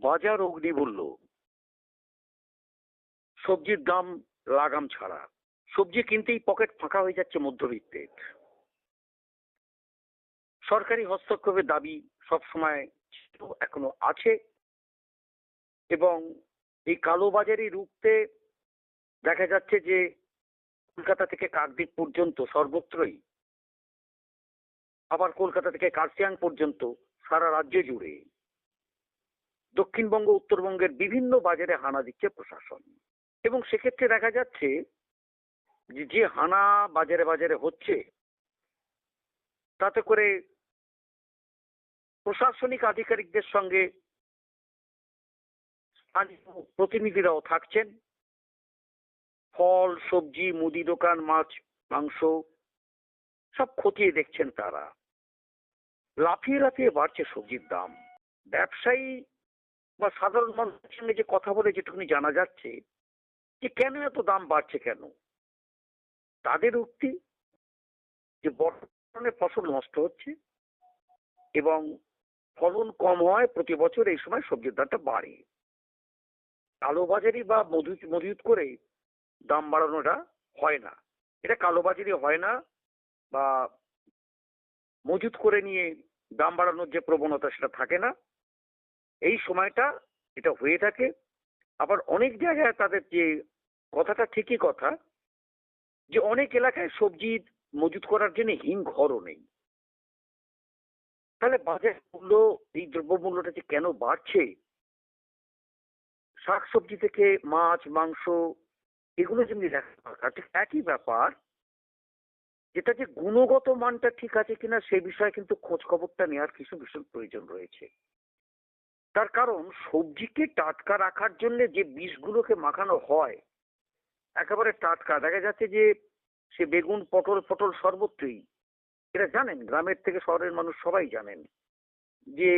বাজার অগ্নিমূল্য, সবজির দাম লাগাম ছাড়া। সবজি কিনতেই পকেট ফাঁকা হয়ে যাচ্ছে মধ্যবিত্তের। সরকারি হস্তক্ষেপের দাবি সবসময় ছিল, এখনো আছে, এবং এই কালোবাজারি রুখতে দেখা যাচ্ছে যে কলকাতা থেকে কাকদ্বীপ পর্যন্ত সর্বত্রই, আবার কলকাতা থেকে কার্শিয়াং পর্যন্ত সারা রাজ্য জুড়ে, দক্ষিণবঙ্গ উত্তরবঙ্গের বিভিন্ন বাজারে হানা দিচ্ছে প্রশাসন। এবং সেক্ষেত্রে দেখা যাচ্ছে যে হানা বাজারে বাজারে হচ্ছে, তাতে করে প্রশাসনিক আধিকারিকদের সঙ্গে স্থানীয় প্রতিনিধিরাও থাকছেন। ফল, সবজি, মুদি দোকান, মাছ, মাংস সব খতিয়ে দেখছেন তারা। লাফিয়ে লাফিয়ে বাড়ছে সবজির দাম। ব্যবসায়ী বা সাধারণ মানুষের সঙ্গে যে কথা বলে যেটুকুনি জানা যাচ্ছে যে কেন এত দাম বাড়ছে, কেন, তাদের উক্তি যে বর্তমানে ফসল নষ্ট হচ্ছে এবং ফলন কম হয়, প্রতি বছর এই সময় সবজির দামটা বাড়ে। কালোবাজারি বা মজুত করে দাম বাড়ানোটা হয় না। এটা কালোবাজারি হয় না, বা মজুত করে নিয়ে দাম বাড়ানোর যে প্রবণতা সেটা থাকে না। এই সময়টা এটা হয়ে থাকে। আবার অনেক জায়গায় তাদের যে কথাটা ঠিকই কথা, যে অনেক এলাকায় সবজি মজুত করার জন্য হিমঘরও নেই। তাহলে বাজার মূল্য, এই দ্রব্যমূল্যটা যে কেন বাড়ছে, শাকসবজি থেকে মাছ, মাংস, এগুলো যেমনি দেখা দরকার, ঠিক একই ব্যাপার, যেটা যে গুণগত মানটা ঠিক আছে কিনা সে বিষয়ে কিন্তু খোঁজ খবরটা নেওয়ার কিছু ভীষণ প্রয়োজন রয়েছে। তার কারণ সবজিকে টাটকা রাখার জন্য যে বিষগুলোকে মাখানো হয় একেবারে টাটকা, দেখা যাচ্ছে যে সে বেগুন, পটল ফটল সর্বত্রই, এটা জানেন, গ্রামের থেকে শহরের মানুষ সবাই জানেন যে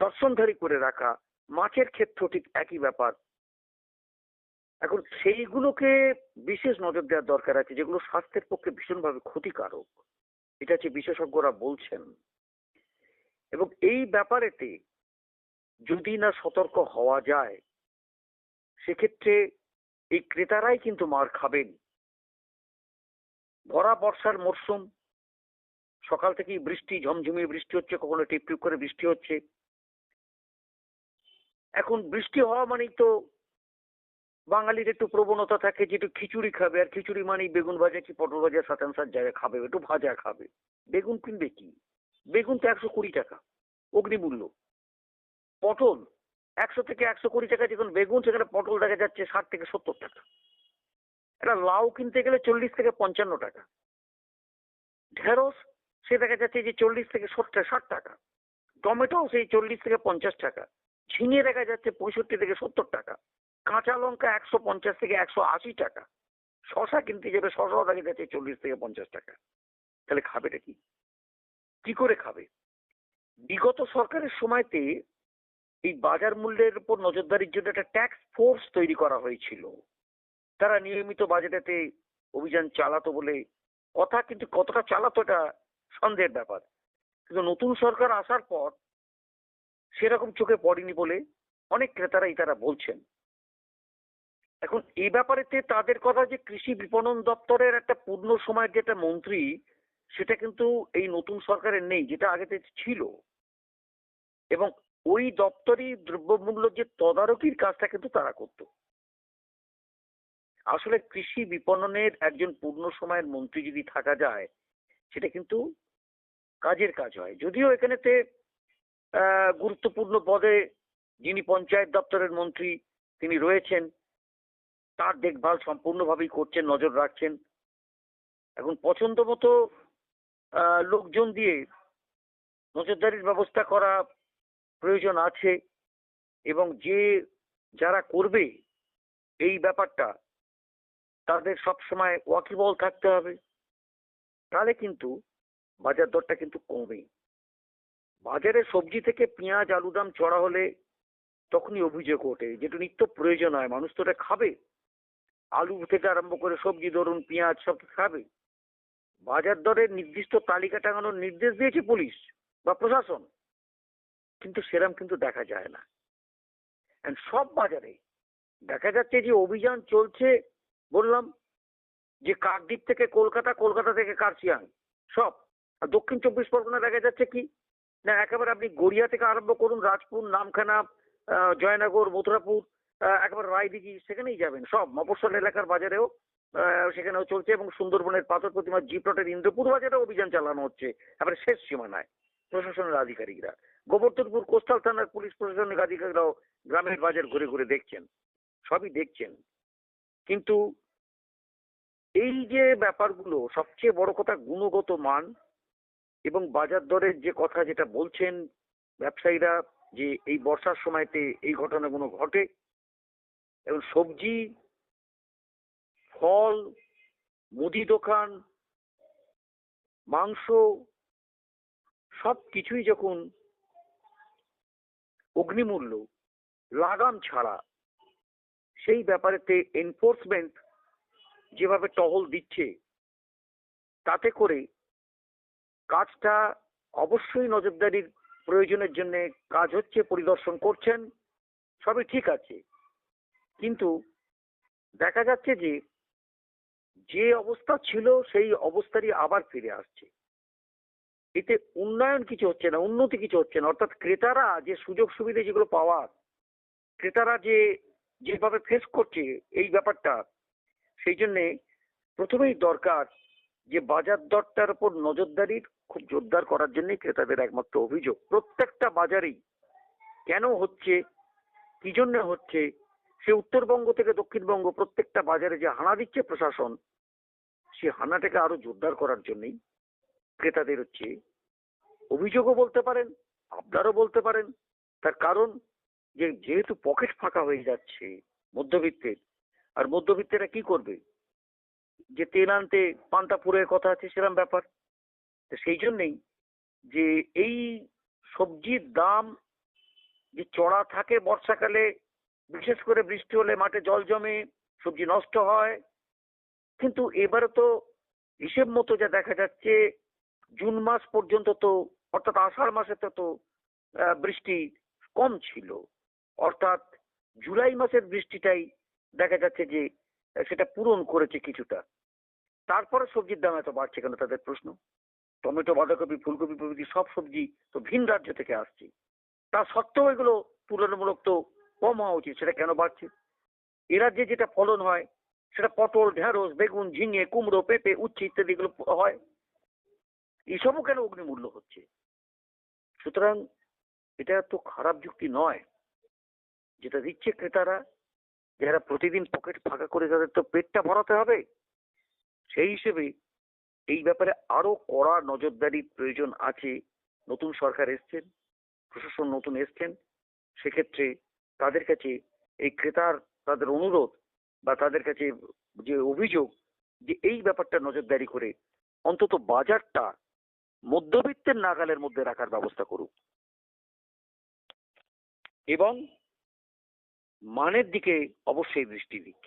দর্শনধারী করে রাখা। মাছের ক্ষেত্রেও ঠিক একই ব্যাপার। এখন সেইগুলোকে বিশেষ নজর দেওয়ার দরকার আছে, যেগুলো স্বাস্থ্যের পক্ষে ভীষণভাবে ক্ষতিকারক, এটা হচ্ছে বিশেষজ্ঞরা বলছেন। এবং এই ব্যাপারেতে যদি না সতর্ক হওয়া যায়, সেক্ষেত্রে এই ক্রেতারাই কিন্তু মার খাবেন। ভরা বর্ষার মরশুম, সকাল থেকেই বৃষ্টি, ঝমঝমিয়ে বৃষ্টি হচ্ছে, কখনো টিপ টিপ করে বৃষ্টি হচ্ছে। এখন বৃষ্টি হওয়া মানেই তো বাঙালির একটু প্রবণতা থাকে যে একটু খিচুড়ি খাবে, আর খিচুড়ি মানেই বেগুন ভাজা কি পটল ভাজা শতাংশের জায়গায় খাবে, একটু ভাজা খাবে। বেগুন কিনবে কি? বেগুন তো 120 টাকা অগ্নিমূল্য। পটল 100 থেকে 120 টাকা যেখানে বেগুন, সেখানে পটল দেখা যাচ্ছে 60 থেকে 70 টাকা। একটা লাউ কিনতে গেলে 40 থেকে 55 টাকা। ঢেঁড়স সে দেখা যাচ্ছে যে 40 থেকে 60 টাকা। টমেটো সেই 40 থেকে 50 টাকা। ঝিঙে দেখা যাচ্ছে 65 থেকে 70 টাকা। কাঁচা লঙ্কা 150 থেকে 180 টাকা। শশা কিনতে যাবে, শশাও দেখা যাচ্ছে 40 থেকে 50 টাকা। তাহলে খাবেটা কি? কি করে খাবে? বিগত সরকারের সময়তে এই বাজার মূল্যের উপর নজরদারির জন্য একটা ট্যাক্স ফোর্স তৈরি করা হয়েছিল। তারা নিয়মিত বাজেটেতে অভিযান চালাতো বলে কথা, কিন্তু কতটা চালাতো এটা সন্দেহের ব্যাপার। কিন্তু নতুন সরকার আসার পর সেরকম চোখে পড়েনি বলে অনেক ক্রেতারাই তারা বলছেন। এখন এই ব্যাপারেতে তাদের কথা যে কৃষি বিপণন দপ্তরের একটা পূর্ণ সময়ের যেটা মন্ত্রী, সেটা কিন্তু এই নতুন সরকারের নেই, যেটা আগে থেকে ছিল। এবং ওই দপ্তরই দ্রব্যমূল্য যে তদারকির কাজটা কিন্তু তারা করত। আসলে কৃষি বিপণনের একজন পূর্ণ সময়ের মন্ত্রী যদি থাকা যায়, সেটা কিন্তু কাজের কাজ হয়। যদিও এখানেতে গুরুত্বপূর্ণ পদে যিনি পঞ্চায়েত দপ্তরের মন্ত্রী তিনি রয়েছেন, তার দেখভাল সম্পূর্ণভাবেই করছেন, নজর রাখছেন। এখন পছন্দ মতো লোকজন দিয়ে নজরদারির ব্যবস্থা করা প্রয়োজন আছে, এবং যারা করবে এই ব্যাপারটা, তাদের সবসময় ওয়াকিবহল থাকতে হবে। তাহলে কিন্তু বাজার দরটা কিন্তু কমবে। বাজারে সবজি থেকে পেঁয়াজ, আলু দাম চড়া হলে তখনই অভিযোগ ওঠে, যেটা নিত্য প্রয়োজন হয়, মানুষ তো এটা খাবে। আলু থেকে আরম্ভ করে সবজি, ধরুন পেঁয়াজ, সব খাবে। বাজার দরের নির্দিষ্ট তালিকা টাঙানোর নির্দেশ দিয়েছে পুলিশ বা প্রশাসন, কিন্তু সেরম কিন্তু দেখা যায় না। And সব বাজারে দেখা যাচ্ছে যে অভিযান চলছে। বললাম যে কাকদ্বীপ থেকে কলকাতা, কলকাতা থেকে কার্শিয়াং, সব। আর দক্ষিণ 24 পরগনা দেখা যাচ্ছে কি না, একেবারে আপনি গড়িয়া থেকে আরম্ভ করুন, রাজপুর, নামখানা, জয়নগর, মথুরাপুর, একেবারে রায়দিঘি, সেখানেই যাবেন। সব মফস্বল এলাকার বাজারেও সেখানেও চলছে, এবং সুন্দরবনের পাথর প্রতিমা, জিপ্রটের ইন্দ্রপুর বাজারেও অভিযান চালানো হচ্ছে একেবারে শেষ সীমানায় প্রশাসনের আধিকারিকরা। গোবর্ধনপুর কোস্টাল থানার পুলিশ প্রশাসনিক আধিকারিকরাও গ্রামের বাজার ঘুরে ঘুরে দেখছেন, সবই দেখছেন। কিন্তু এই যে ব্যাপারগুলো, সবচেয়ে বড় কথা গুণগত মান এবং বাজার দরের যে কথা যেটা বলছেন ব্যবসায়ীরা, যে এই বর্ষার সময়তে এই ঘটনাগুলো ঘটে, এবং সবজি, ফল, মুদি দোকান, মাংস, সব কিছুই যখন অগ্নিমূল্য, লাগাম ছাড়া, সেই ব্যাপারেতে এনফোর্সমেন্ট যেভাবে টহল দিচ্ছে, তাতে করে কাজটা অবশ্যই নজরদারির প্রয়োজনের জন্য কাজ হচ্ছে, পরিদর্শন করছেন, সবই ঠিক আছে। কিন্তু দেখা যাচ্ছে যে যে অবস্থা ছিল সেই অবস্থারই আবার ফিরে আসছে। এতে উন্নয়ন কিছু হচ্ছে না, উন্নতি কিছু হচ্ছে না। অর্থাৎ ক্রেতারা যে সুযোগ সুবিধা যেগুলো পাওয়ার, ক্রেতারা যেভাবে ফেস করছে এই ব্যাপারটা, সেই জন্যে প্রথমেই দরকার যে বাজার দরটার উপর নজরদারির খুব জোরদার করার জন্যই ক্রেতাদের একমাত্র অভিযোগ। প্রত্যেকটা বাজারেই কেন হচ্ছে, কি জন্য হচ্ছে, সে উত্তরবঙ্গ থেকে দক্ষিণবঙ্গ প্রত্যেকটা বাজারে যে হানা দিচ্ছে প্রশাসন, সে হানাটাকে আরো জোরদার করার জন্যই ক্রেতাদের হচ্ছে অভিযোগও বলতে পারেন, আপনারও বলতে পারেন। তার কারণ যেহেতু পকেট ফাঁকা হয়ে যাচ্ছে মধ্যবিত্তের, আর মধ্যবিত্তেরা কি করবে, যে তেল আনতে পান্তাপুরের কথা আছে সেরকম ব্যাপার। তো সেই জন্যেই যে এই সবজির দাম যে চড়া থাকে বর্ষাকালে, বিশেষ করে বৃষ্টি হলে মাঠে জল জমে, সবজি নষ্ট হয়। কিন্তু এবারে তো হিসেব মতো যা দেখা যাচ্ছে, জুন মাস পর্যন্ত তো, অর্থাৎ আষাঢ় মাসে তো বৃষ্টি কম ছিল। অর্থাৎ জুলাই মাসের বৃষ্টিটাই দেখা যাচ্ছে যে সেটা পূরণ করেছে কিছুটা। তারপরে সবজির দাম এত বাড়ছে কেন, তাদের প্রশ্ন। টমেটো, বাঁধাকপি, ফুলকপি প্রভৃতি সব সবজি তো ভিন রাজ্য থেকে আসছে, তা সত্ত্বেও এগুলো তুলনামূলক তো কম হওয়া উচিত, সেটা কেন বাড়ছে? এ রাজ্যে যেটা ফলন হয় সেটা পটল, ঢেঁড়স, বেগুন, ঝিঙে, কুমড়ো, পেঁপে, উচ্ছে ইত্যাদি এগুলো হয়, এসবও কেন অগ্নিমূল্য হচ্ছে? সুতরাং এটা তো খারাপ যুক্তি নয় যেটা দিচ্ছে ক্রেতারা, যারা প্রতিদিন পকেট ফাঁকা করে, তাদের তো পেটটা ভরাতে হবে। সেই হিসেবে এই ব্যাপারে আরো কড়া নজরদারির প্রয়োজন আছে। নতুন সরকার এসছেন, প্রশাসন নতুন এসছেন, সেক্ষেত্রে তাদের কাছে এই ক্রেতার তাদের অনুরোধ বা তাদের কাছে যে অভিযোগ, যে এই ব্যাপারটা নজরদারি করে অন্তত বাজারটা মধ্যবিত্তের নাগালের মধ্যে রাখার ব্যবস্থা করুক এবং মানের দিকে অবশ্যই দৃষ্টি দিক।